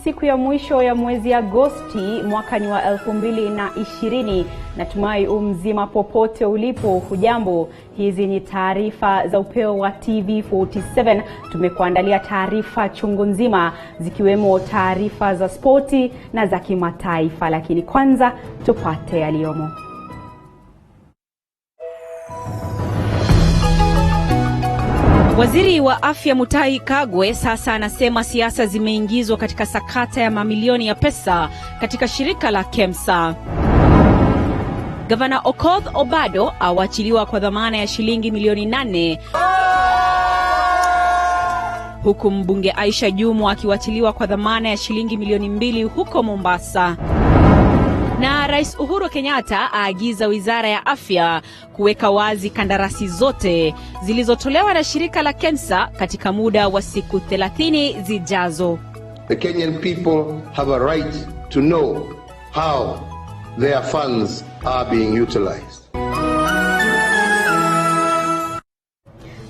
siku ya mwisho ya mwezi Agosti mwaka ni wa 2020. Natumai mzima popote ulipo. Hujambo, hizi ni taarifa za upeo wa TV47. Tumekuandalia taarifa chungu nzima zikiwemo taarifa za spoti na za kimataifa, lakini kwanza tupate yaliyomo. Waziri wa Afya Mutahi Kagwe sasa anasema siasa zimeingizwa katika sakata ya mamilioni ya pesa katika shirika la KEMSA. Gavana Okoth Obado awachiliwa kwa dhamana ya shilingi milioni 8. Huku mbunge Aisha Jumwa akiwachiliwa kwa dhamana ya shilingi milioni 2 huko Mombasa. Na Rais Uhuru Kenyatta aagiza Wizara ya Afya kuweka wazi kandarasi zote zilizotolewa na shirika la KEMSA katika muda wa siku 30 zijazo. The Kenyan people have a right to know how their funds are being utilized.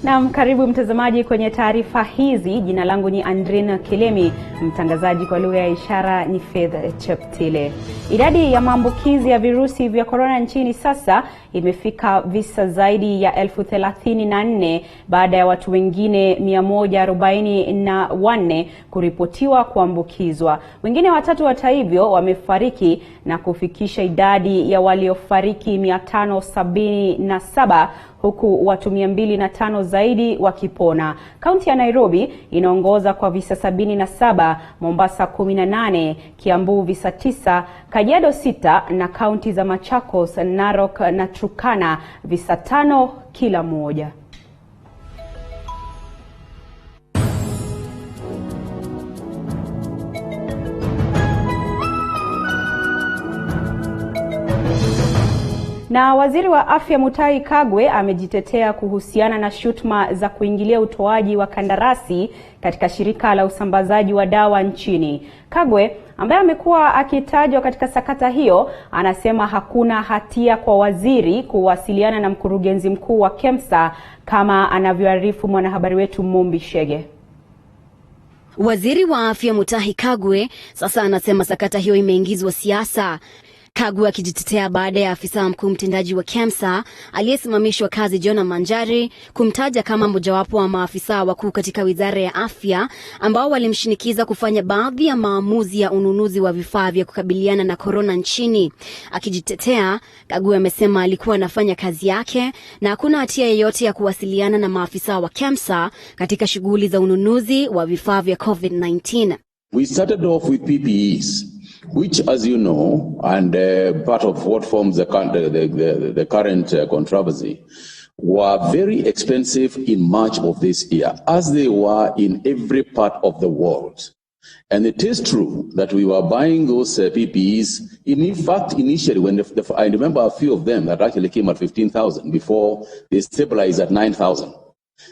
Naam, karibu mtazamaji kwenye taarifa hizi. Jina langu ni Andrina Kilemi, mtangazaji kwa lugha ya ishara ni Faith Cheptile. Idadi ya maambukizi ya virusi vya corona nchini sasa imefika visa zaidi ya 1034 baada ya watu wengine 144 kuripotiwa kuambukizwa. Wengine watatu hata hivyo wamefariki na kufikisha idadi ya waliofariki 577, huku watu 205 zaidi wakipona. Kaunti ya Nairobi inaongoza kwa visa 77, Mombasa 18, Kiambu visa 9, Kajiado 6 na kaunti za Machakos, Narok na Turkana visa 5 kila moja. Na waziri wa Afya Mutahi Kagwe amejitetea kuhusiana na shutuma za kuingilia utoaji wa kandarasi katika shirika la usambazaji wa dawa nchini. Kagwe, ambaye amekuwa akitajwa katika sakata hiyo, anasema hakuna hatia kwa waziri kuwasiliana na mkurugenzi mkuu wa KEMSA, kama anavyoarifu mwanahabari wetu Mumbi Shege. Waziri wa Afya Mutahi Kagwe sasa anasema sakata hiyo imeingizwa siasa. Kagwe akijitetea baada ya afisa mkuu mtendaji wa KEMSA aliyesimamishwa kazi John Manjari kumtaja kama mojawapo wa maafisa wakuu katika Wizara ya Afya ambao walimshinikiza kufanya baadhi ya maamuzi ya ununuzi wa vifaa vya kukabiliana na corona nchini. Akijitetea, Kagwe amesema alikuwa anafanya kazi yake na hakuna hatia yoyote ya kuwasiliana na maafisa wa KEMSA katika shughuli za ununuzi wa vifaa vya COVID-19. We started off with PPEs, which, as you know, and part of what forms the current controversy, were very expensive in March of this year, as they were in every part of the world. And it is true that we were buying those PPEs. In fact, initially, when I remember a few of them that actually came at 15,000 before they stabilized at 9,000.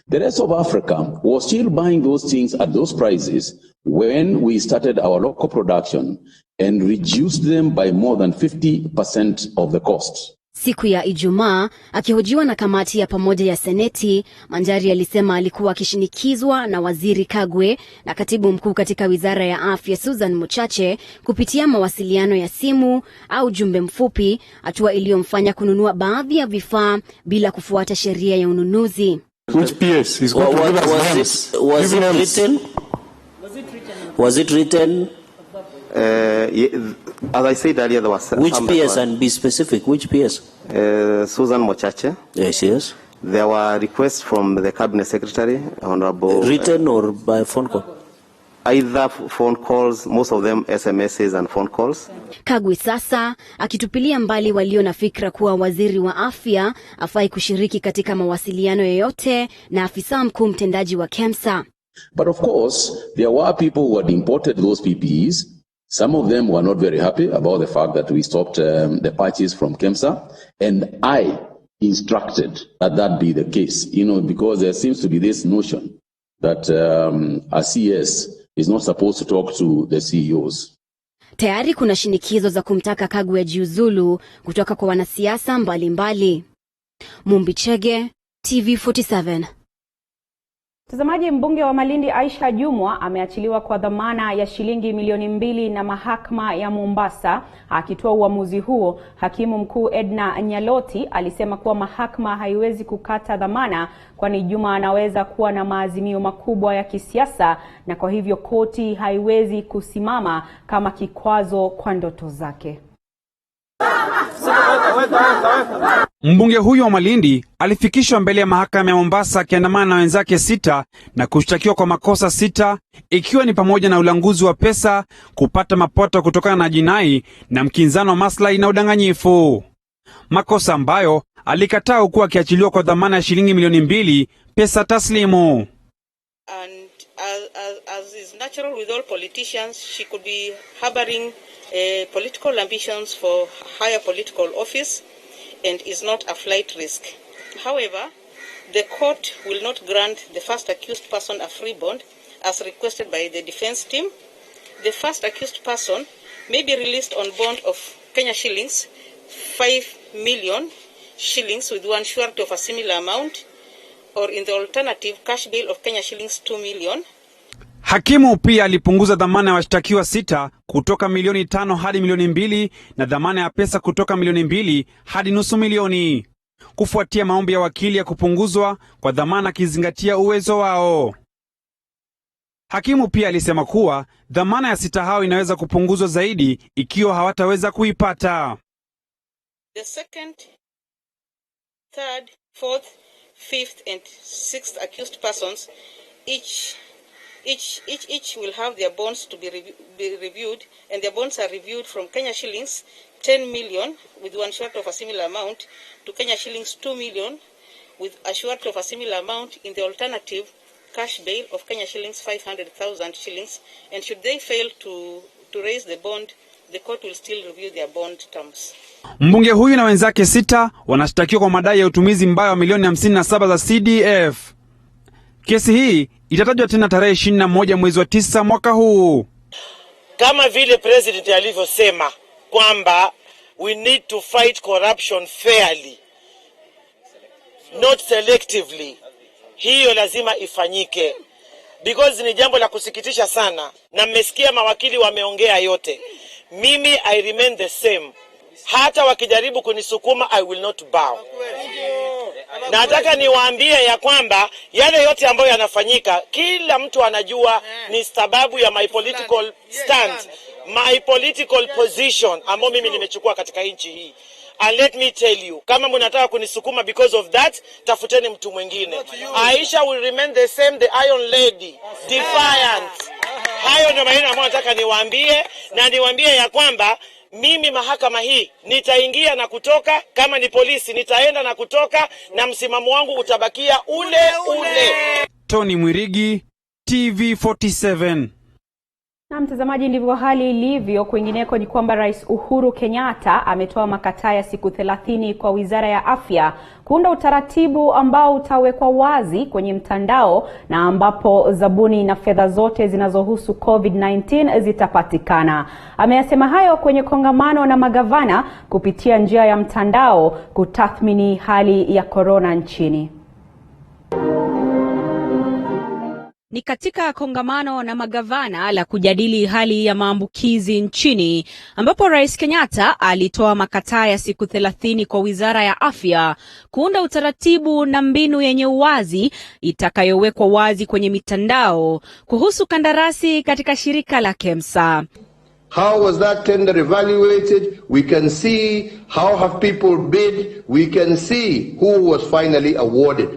The rest of Africa was still buying those things at those prices when we started our local production and reduced them by more than 50% of the cost. Siku ya Ijumaa, akihojiwa na kamati ya pamoja ya Seneti, Manjari alisema alikuwa akishinikizwa na waziri Kagwe na katibu mkuu katika Wizara ya Afya Susan Muchache kupitia mawasiliano ya simu au jumbe mfupi, hatua iliyomfanya kununua baadhi ya vifaa bila kufuata sheria ya ununuzi. Which PS is going to give us Was it written? As I said earlier, there was which PS, and be specific, which PS? Susan Mochache. Yes. There were requests from the Cabinet Secretary, Honorable... Written or by phone call? Either phone calls, most of them SMSs and phone calls. Kagwe sasa akitupilia mbali walio na fikra kuwa waziri wa afya afai kushiriki katika mawasiliano yoyote na afisa mkuu mtendaji wa KEMSA. But of course, there were people who had imported those PPEs. Some of them were not very happy about the fact that we stopped the purchase from KEMSA. And I instructed that be the case, because there seems to be this notion that a CS is not supposed to talk to the CEOs. Tayari kuna shinikizo za kumtaka Kagwe ajiuzulu kutoka kwa wanasiasa mbalimbali. Mumbi Chege, TV47. Mtazamaji, mbunge wa Malindi Aisha Jumwa ameachiliwa kwa dhamana ya shilingi milioni 2 na mahakama ya Mombasa. Akitoa uamuzi huo, hakimu mkuu Edna Nyaloti alisema kuwa mahakama haiwezi kukata dhamana kwani Jumwa anaweza kuwa na maazimio makubwa ya kisiasa na kwa hivyo koti haiwezi kusimama kama kikwazo kwa ndoto zake. Mbunge huyo wa Malindi alifikishwa mbele ya mahakama ya Mombasa akiandamana na wenzake 6 na kushtakiwa kwa makosa 6 ikiwa ni pamoja na ulanguzi wa pesa, kupata mapato kutokana na jinai na mkinzano wa maslahi na udanganyifu. Makosa ambayo alikataa huku akiachiliwa kwa dhamana ya shilingi milioni 2 pesa taslimu. And as is natural with all politicians, she could be harboring political ambitions for higher political office and is not a flight risk. However, the court will not grant the first accused person a free bond as requested by the defense team. The first accused person may be released on bond of Kenya shillings 5 million shillings with one surety of a similar amount, or in the alternative cash bail of Kenya shillings 2 million. Hakimu pia alipunguza dhamana ya washtakiwa 6 kutoka milioni 5 hadi milioni 2 na dhamana ya pesa kutoka milioni 2 hadi nusu milioni, kufuatia maombi ya wakili ya kupunguzwa kwa dhamana kizingatia uwezo wao. Hakimu pia alisema kuwa dhamana ya 6 hao inaweza kupunguzwa zaidi ikiwa hawataweza kuipata. The second, third, fourth, fifth and sixth accused persons each will have their bonds to be reviewed, and their bonds are reviewed from Kenya shillings 10 million with one surety of a similar amount to Kenya shillings 2 million with a surety of a similar amount, in the alternative cash bail of Kenya shillings 500,000 shillings, and should they fail to raise the bond, the court will still review their bond terms. Mbunge huyu na wenzake 6 wanashtakiwa kwa madai ya utumizi mbaya wa milioni 57 za CDF. Kesi hii itatajwa tena tarehe 21 mwezi wa 9 mwaka huu. Kama vile president alivyosema kwamba we need to fight corruption fairly, not selectively. Hiyo lazima ifanyike, because ni jambo la kusikitisha sana, na mmesikia mawakili wameongea yote. Mimi I remain the same. Hata wakijaribu kunisukuma I will not bow. Nataka niwaambie ya kwamba yale yote ambayo yanafanyika, kila mtu anajua ni sababu ya my political stand, my political position ambayo mimi nimechukua katika nchi hii. And let me tell you, kama mnataka kunisukuma because of that, tafuteni mtu mwingine. Aisha will remain the same, the iron lady, defiant. Hayo ndio maneno ambayo nataka niwaambie, na niwaambie ya kwamba mimi mahakama hii nitaingia na kutoka, kama ni polisi nitaenda na kutoka, na msimamo wangu utabakia ule ule. Tony Mwirigi, TV47. Na mtazamaji, ndivyo hali ilivyo. Kwingineko ni kwamba Rais Uhuru Kenyatta ametoa makataa ya siku 30 kwa Wizara ya Afya kuunda utaratibu ambao utawekwa wazi kwenye mtandao na ambapo zabuni na fedha zote zinazohusu COVID-19 zitapatikana. Ameyasema hayo kwenye kongamano na magavana kupitia njia ya mtandao kutathmini hali ya corona nchini. Ni katika kongamano na magavana la kujadili hali ya maambukizi nchini ambapo Rais Kenyatta alitoa makataa ya siku 30 kwa Wizara ya Afya kuunda utaratibu na mbinu yenye uwazi itakayowekwa wazi kwenye mitandao kuhusu kandarasi katika shirika la KEMSA. How was that tender evaluated? We can see how have people bid. We can see who was finally awarded.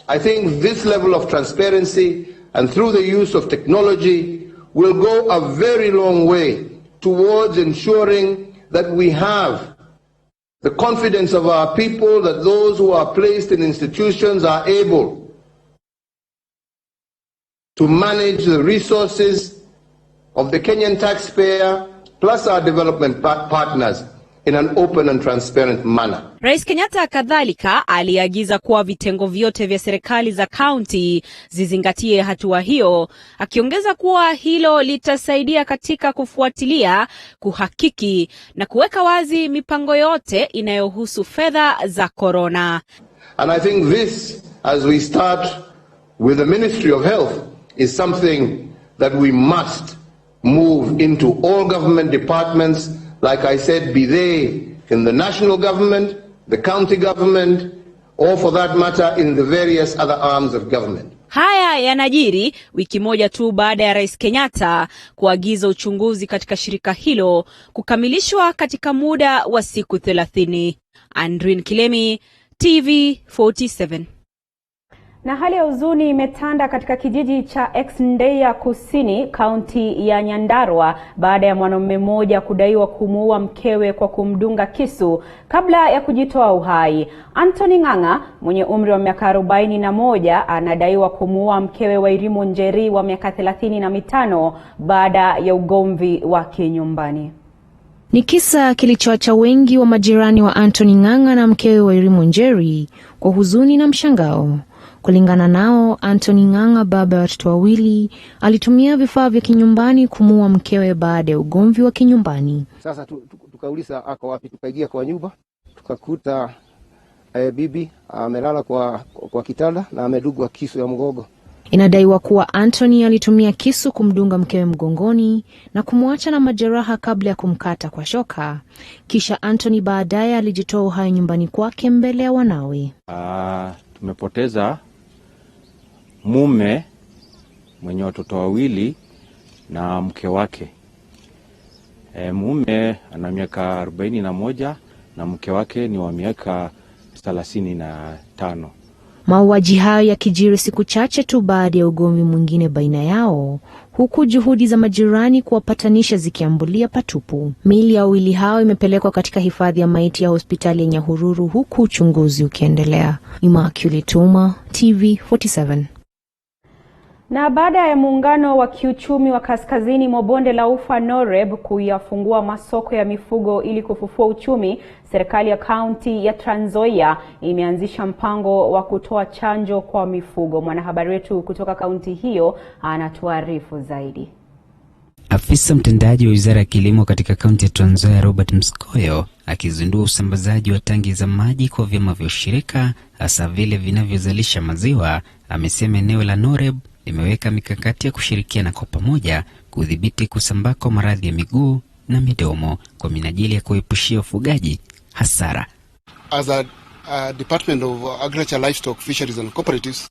I think this level of transparency and through the use of technology will go a very long way towards ensuring that we have the confidence of our people, that those who are placed in institutions are able to manage the resources of the Kenyan taxpayer plus our development partners in an open and transparent manner. Rais Kenyatta kadhalika aliagiza kuwa vitengo vyote vya serikali za kaunti zizingatie hatua hiyo, akiongeza kuwa hilo litasaidia katika kufuatilia, kuhakiki na kuweka wazi mipango yote inayohusu fedha za corona. And I think this, as we start with the Ministry of Health is something that we must move into all government departments, like I said, be they in the national government, the county government, or for that matter in the various other arms of government. Haya yanajiri wiki moja tu baada ya Rais Kenyatta kuagiza uchunguzi katika shirika hilo kukamilishwa katika muda wa siku 30. Andrin Kilemi, TV 47. Na hali ya huzuni imetanda katika kijiji cha Exndeya Kusini, kaunti ya Nyandarua, baada ya mwanamume mmoja kudaiwa kumuua mkewe kwa kumdunga kisu kabla ya kujitoa uhai. Anthony Ng'ang'a mwenye umri wa miaka 41 anadaiwa kumuua mkewe Wairimu Njeri wa miaka 35 baada ya ugomvi wa kinyumbani. Ni kisa kilichoacha wengi wa majirani wa Anthony Ng'ang'a na mkewe Wairimu Njeri kwa huzuni na mshangao. Kulingana nao, Anthony Ng'ang'a, baba wa watoto wawili, alitumia vifaa vya kinyumbani kumuua mkewe baada ya ugomvi wa kinyumbani. Sasa tukauliza ako wapi, tukaingia kwa nyumba, tukakuta bibi amelala kwa kitanda na amedungwa kisu ya mgongo. Inadaiwa kuwa Anthony alitumia kisu kumdunga mkewe mgongoni na kumwacha na majeraha kabla ya kumkata kwa shoka. Kisha Anthony baadaye alijitoa uhai nyumbani kwake mbele ya wanawe. Tumepoteza mume mwenye watoto wawili na mke wake. Mume ana miaka 41 na mke wake ni wa miaka 35. Mauaji hayo yakijiri siku chache tu baada ya ugomvi mwingine baina yao, huku juhudi za majirani kuwapatanisha zikiambulia patupu. Miili ya wawili hao imepelekwa katika hifadhi ya maiti ya hospitali ya Nyahururu, huku uchunguzi ukiendelea. Immaculate Tuma, TV 47. Na baada ya muungano wa kiuchumi wa kaskazini mwa bonde la Ufa NOREB kuyafungua masoko ya mifugo ili kufufua uchumi, serikali ya kaunti ya Trans Nzoia imeanzisha mpango wa kutoa chanjo kwa mifugo. Mwanahabari wetu kutoka kaunti hiyo anatuarifu zaidi. Afisa mtendaji wa Wizara ya Kilimo katika kaunti ya Trans Nzoia, Robert Mskoyo, akizindua usambazaji wa tangi za maji kwa vyama vya ushirika, hasa vile vinavyozalisha maziwa, amesema eneo la NOREB limeweka mikakati ya kushirikiana kwa pamoja kudhibiti kusambaa kwa maradhi ya miguu na midomo kwa minajili ya kuepushia wafugaji hasara. As a Department of Agriculture, Livestock, Fisheries and Cooperatives,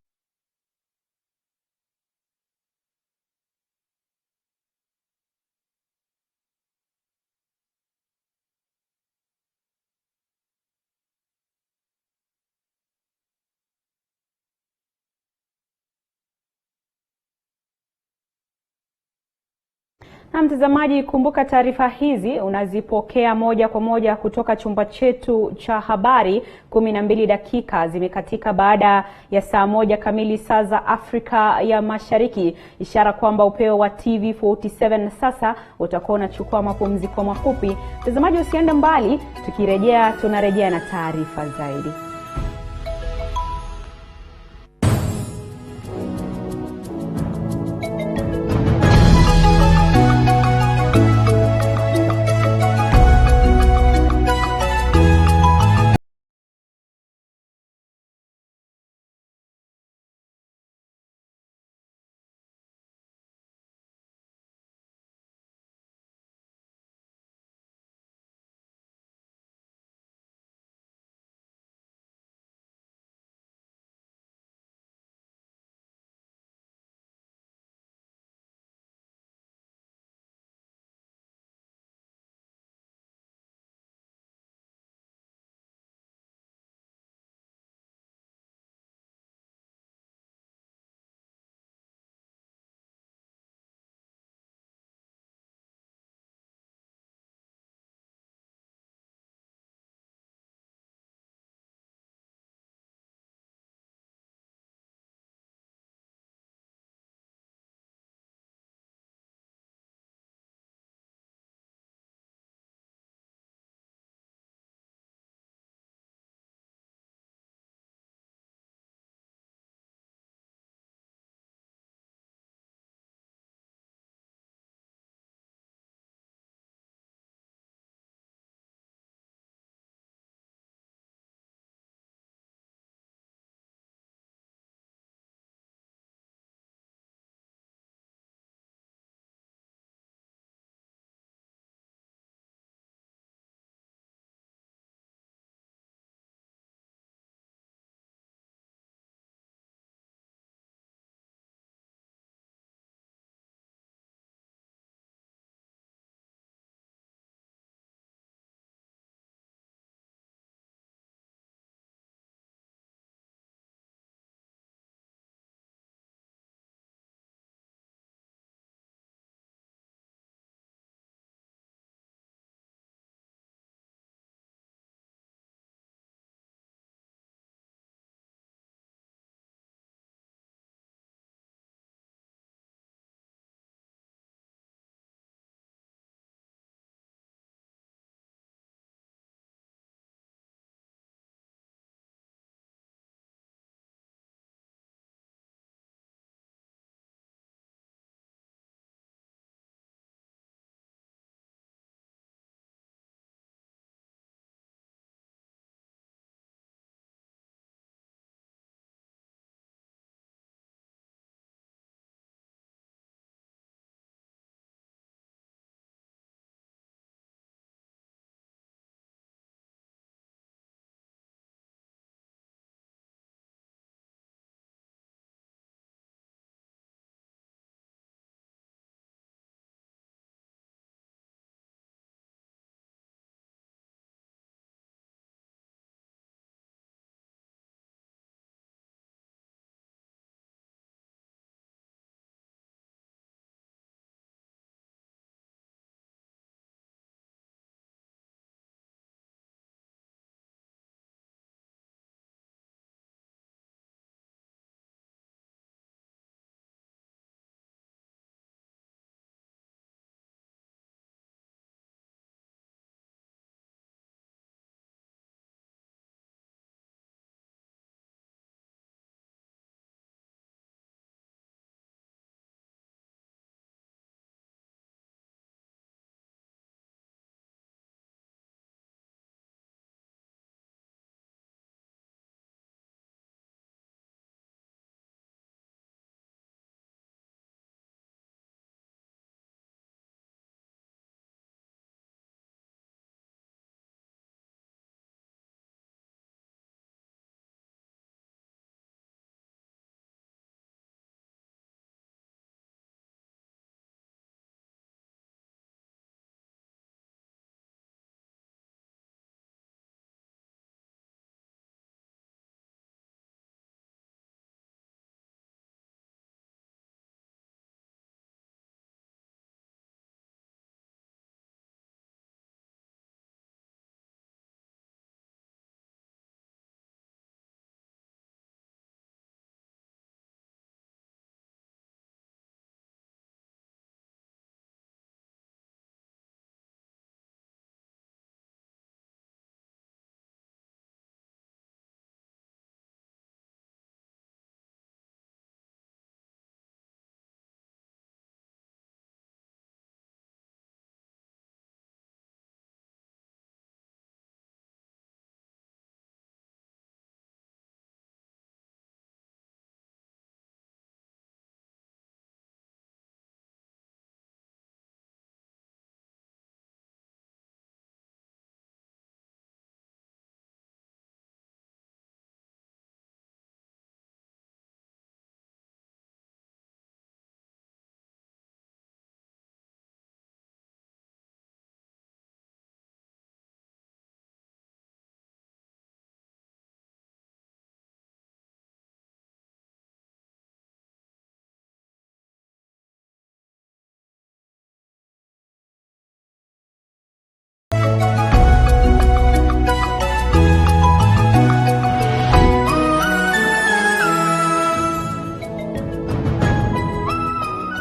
Na mtazamaji, kumbuka taarifa hizi unazipokea moja kwa moja kutoka chumba chetu cha habari. 12 dakika zimekatika baada ya saa 1 kamili saa za Afrika ya Mashariki, ishara kwamba upeo wa TV 47 sasa utakuwa unachukua mapumziko mafupi. Mtazamaji, usiende mbali, tukirejea tunarejea na taarifa zaidi.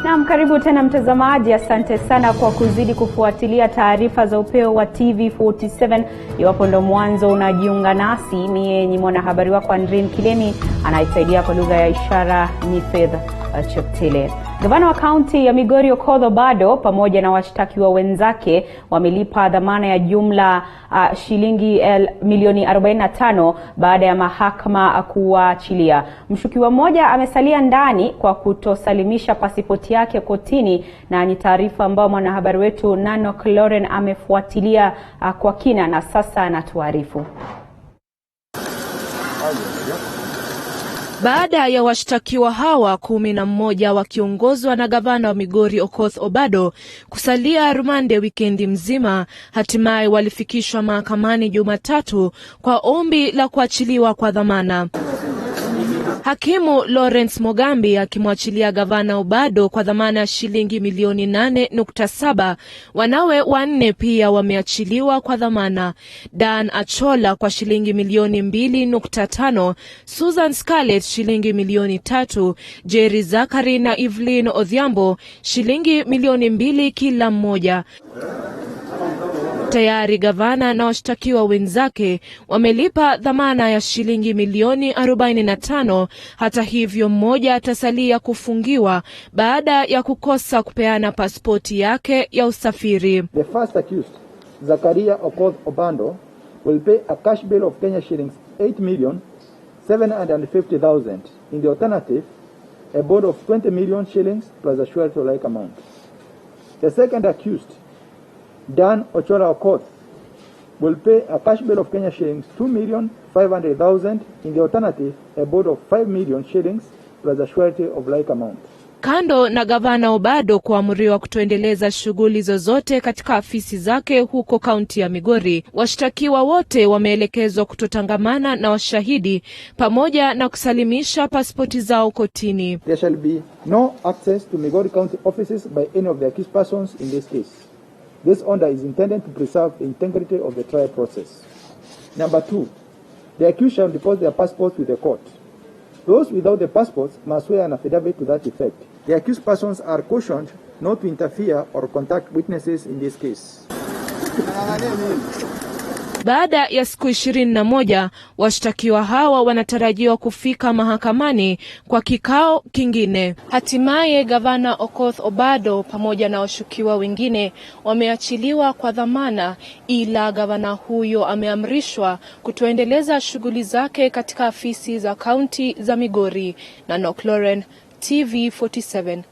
Naam, karibu tena mtazamaji, asante sana kwa kuzidi kufuatilia taarifa za upeo wa TV47. Iwapo ndo mwanzo unajiunga nasi, mie ni mwanahabari wako Andrin Kilemi, anayesaidia kwa lugha ya ishara ni Faith Cheptile. Gavana wa kaunti ya Migori Okoth Obado pamoja na washtakiwa wenzake wamelipa dhamana ya jumla shilingi milioni 45 baada ya mahakama kuachilia. Mshukiwa mmoja amesalia ndani kwa kutosalimisha pasipoti yake kotini, na ni taarifa ambayo mwanahabari wetu Nanok Lauren amefuatilia kwa kina na sasa anatuarifu. Baada ya washtakiwa hawa 11 wakiongozwa na gavana wa Migori Okoth Obado kusalia rumande wikendi mzima, hatimaye walifikishwa mahakamani Jumatatu kwa ombi la kuachiliwa kwa dhamana. Hakimu Lawrence Mogambi akimwachilia gavana Obado kwa dhamana ya shilingi milioni 8.7. Wanawe 4 pia wameachiliwa kwa dhamana. Dan Achola kwa shilingi milioni 2.5, Susan Scarlett shilingi milioni 3, Jerry Zakari na Evelyn Odhiambo shilingi milioni 2 kila mmoja. Tayari gavana na washtakiwa wenzake wamelipa dhamana ya shilingi milioni 45. Hata hivyo, mmoja atasalia kufungiwa baada ya kukosa kupeana pasipoti yake ya usafiri. The first accused, Zakaria Okoth Obado, will pay a cash bill of Kenya shillings 8,750,000. In the alternative, a bond of 20 million shillings plus a surety-like amount. The second accused, Dan Ochola Okoth, will pay a cash bill of Kenya shillings 2,500,000. In the alternative, a bond of 5 million shillings plus a surety of like amount. Kando na gavana Obado kuamriwa kutoendeleza shughuli zozote katika afisi zake huko kaunti ya Migori, washtakiwa wote wameelekezwa kutotangamana na washahidi pamoja na kusalimisha pasipoti zao kotini. There shall be no access to Migori County offices by any of the accused persons in this case. This order is intended to preserve the integrity of the trial process. Number 2, the accused shall deposit their passports with the court. Those without the passports must swear an affidavit to that effect. The accused persons are cautioned not to interfere or contact witnesses in this case. Baada ya siku 21, washtakiwa hawa wanatarajiwa kufika mahakamani kwa kikao kingine. Hatimaye gavana Okoth Obado pamoja na washukiwa wengine wameachiliwa kwa dhamana, ila gavana huyo ameamrishwa kutoendeleza shughuli zake katika afisi za kaunti za Migori. Nanok Lauren, TV47.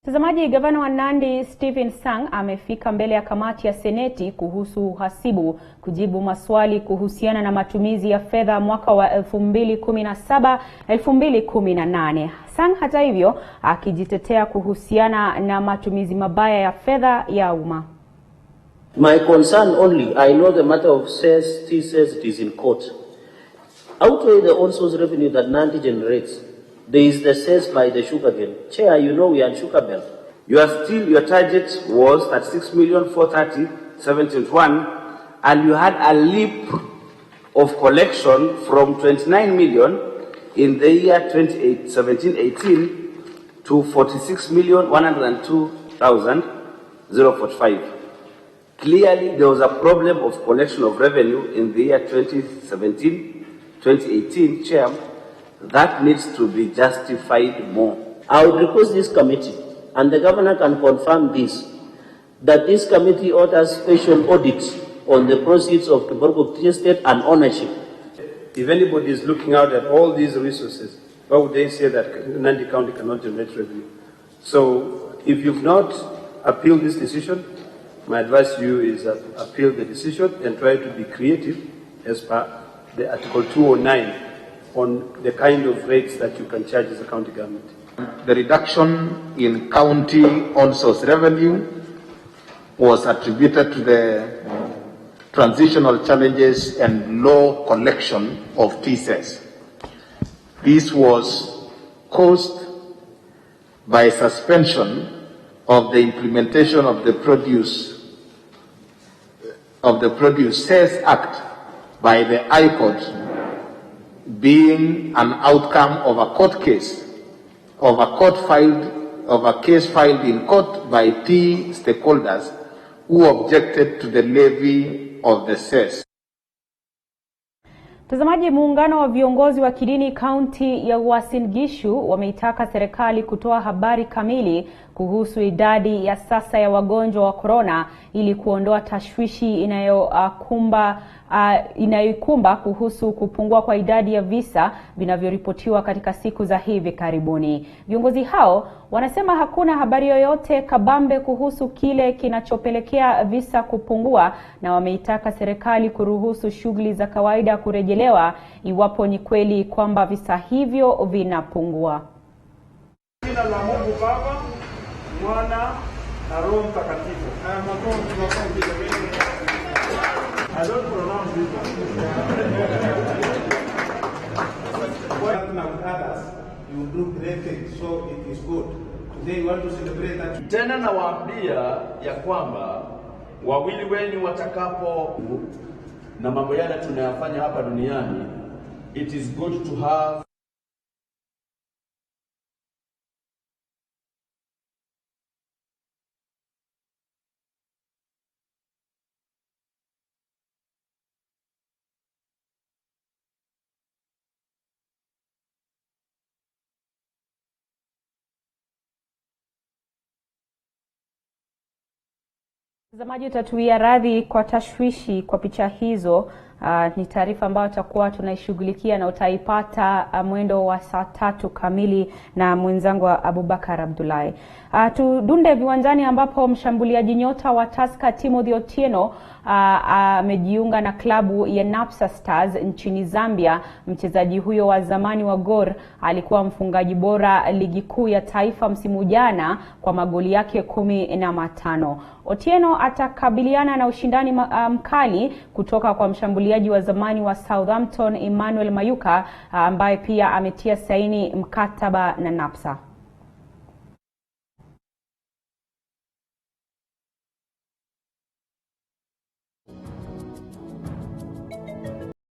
Mtazamaji, gavana wa Nandi Stephen Sang amefika mbele ya kamati ya seneti kuhusu uhasibu kujibu maswali kuhusiana na matumizi ya fedha mwaka wa 2017-2018. Sang hata hivyo akijitetea kuhusiana na matumizi mabaya ya fedha ya umma. My concern only, I know the matter of says it is in court. Outweigh the on-source revenue that Nandi generates. There is the sales by the sugar cane. Chair, you know we are in sugar belt. Your target was 36,430,721, and you had a leap of collection from 29 million in the year 2017-18 to 46,102,045. Clearly, there was a problem of collection of revenue in the year 2017-2018, Chair. That needs to be justified more. I would request this committee, and the governor can confirm this, that this committee orders special audit on the proceeds of Kiborgo estate and ownership. If anybody is looking out at all these resources, why would they say that Nandi County cannot generate revenue? So if you've not appealed this decision, my advice to you is appeal the decision and try to be creative as per the Article 209 on the kind of rates that you can charge as a county government. The reduction in county on-source revenue was attributed to the transitional challenges and low collection of TSES. This was caused by suspension of the implementation of the Produce Sales Act by the High Court being an outcome of a court case, of a case filed in court by key stakeholders who objected to the levy of the cess. Mtazamaji, muungano wa viongozi wa kidini kaunti ya Uasin Gishu wameitaka serikali kutoa habari kamili kuhusu idadi ya sasa ya wagonjwa wa corona ili kuondoa tashwishi inayoikumba kuhusu kupungua kwa idadi ya visa vinavyoripotiwa katika siku za hivi karibuni. Viongozi hao wanasema hakuna habari yoyote kabambe kuhusu kile kinachopelekea visa kupungua, na wameitaka serikali kuruhusu shughuli za kawaida kurejelewa iwapo ni kweli kwamba visa hivyo vinapungua. Jina la Mungu Baba, Mwana na Roho Mtakatifu. I don't pronounce this one. Partner with others, you will do great things, so it is good. Today we want to celebrate that. Tena nawaambia ya kwamba wawili wenu watakapo na mambo yale tunayafanya hapa duniani, it is good to have Mtazamaji, utatuia radhi kwa tashwishi kwa picha hizo. Ni taarifa ambayo tutakuwa tunaishughulikia na utaipata mwendo wa saa 3 kamili na mwenzangu Abubakar Abdullahi. Tudunde viwanjani ambapo mshambuliaji nyota wa Tusker Timothy Otieno amejiunga na klabu ya Napsa Stars nchini Zambia. Mchezaji huyo wa zamani wa Gor alikuwa mfungaji bora ligi kuu ya taifa msimu jana kwa magoli yake 15. Otieno atakabiliana na ushindani mkali kutoka kwa mshambuliaji wa zamani wa Southampton Emmanuel Mayuka ambaye pia ametia saini mkataba na Napsa.